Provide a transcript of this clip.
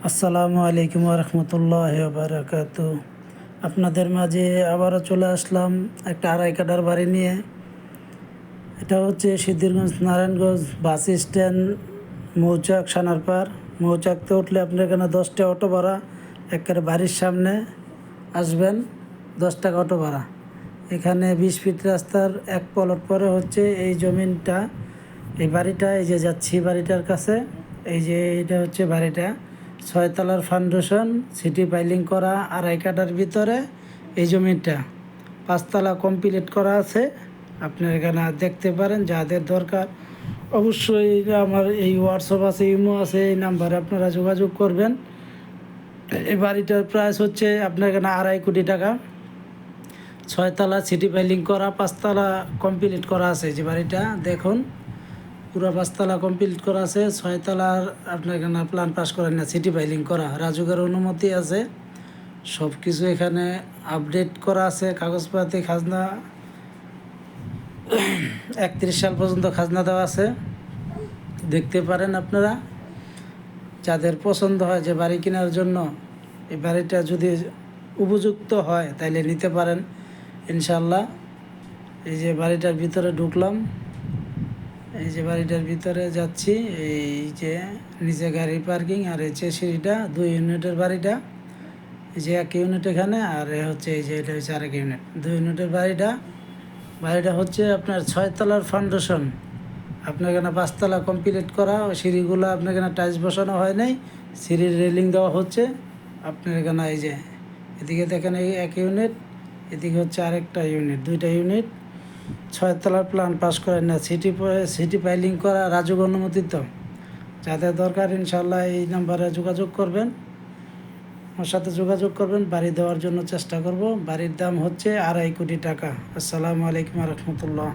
আসসালামু আলাইকুম রহমতুল্লাহ বারাকাতু। আপনাদের মাঝে আবারও চলে আসলাম একটা আড়াই কাঠার বাড়ি নিয়ে। এটা হচ্ছে সিদ্ধিরগঞ্জ নারায়ণগঞ্জ বাস স্ট্যান্ড, মৌচাক সানারপার। মৌচাকতে উঠলে আপনার এখানে 10টা অটো ভাড়া, একেবারে বাড়ির সামনে আসবেন, 10 টাকা অটো ভাড়া। এখানে 20 ফিট রাস্তার এক পলট পরে হচ্ছে এই জমিনটা, এই বাড়িটা। এই যে যাচ্ছি বাড়িটার কাছে, এই যে এটা হচ্ছে বাড়িটা। 6 তলার ফাউন্ডেশন, সিটি পাইলিং করা, আড়াই কাঠার ভিতরে এই জমিটা। 5 তলা কমপ্লিট করা আছে। আপনার এখানে দেখতে পারেন, যাদের দরকার অবশ্যই আমার এই হোয়াটসঅ্যাপ আছে, ইমো আছে, এই নাম্বারে আপনারা যোগাযোগ করবেন। এই বাড়িটার প্রাইস হচ্ছে আপনার এখানে 2.5 কোটি টাকা। 6 তলা সিটি পাইলিং করা, 5 তলা কমপ্লিট করা আছে। যে বাড়িটা দেখুন, পুরো 5 তলা কমপ্লিট করা আছে। 6 তলার আপনার এখানে প্ল্যান পাস করেন না, সিটি ফাইলিং করা, রাজুকের অনুমতি আছে, সব কিছু এখানে আপডেট করা আছে। কাগজপাতি খাজনা 31 সাল পর্যন্ত খাজনা দেওয়া আছে, দেখতে পারেন আপনারা। যাদের পছন্দ হয় যে বাড়ি কেনার জন্য, এই বাড়িটা যদি উপযুক্ত হয় তাইলে নিতে পারেন ইনশাল্লাহ। এই যে বাড়িটার ভিতরে ঢুকলাম, এই যে বাড়িটার ভিতরে যাচ্ছি, এই যে নিচে গাড়ি পার্কিং, আর এই যে সিঁড়িটা 2 ইউনিটের বাড়িটা। এই যে 1 ইউনিট এখানে, আর হচ্ছে এই যে এটা হচ্ছে আরেক ইউনিট। 2 ইউনিটের বাড়িটা হচ্ছে আপনার 6 তলার ফাউন্ডেশন। আপনার এখানে 5 তলা কমপ্লিট করা। ওই সিঁড়িগুলো আপনার এখানে টাইলস বসানো হয় নাই, সিঁড়ির রেলিং দেওয়া হচ্ছে। আপনার এখানে এই যে এদিকে দেখেন, এই 1 ইউনিট, এদিকে হচ্ছে আরেকটা ইউনিট, 2টা ইউনিট। 6 তলার প্ল্যান পাস করেন না, সিটি ফাইলিং করা, রাজুক অনুমোদিত। যাদের দরকার ইনশাল্লাহ এই নাম্বারে যোগাযোগ করবেন, আমার সাথে যোগাযোগ করবেন, বাড়ি দেওয়ার জন্য চেষ্টা করব। বাড়ির দাম হচ্ছে 2.5 কোটি টাকা। আসসালামু আলাইকুম রহমতুল্লাহ।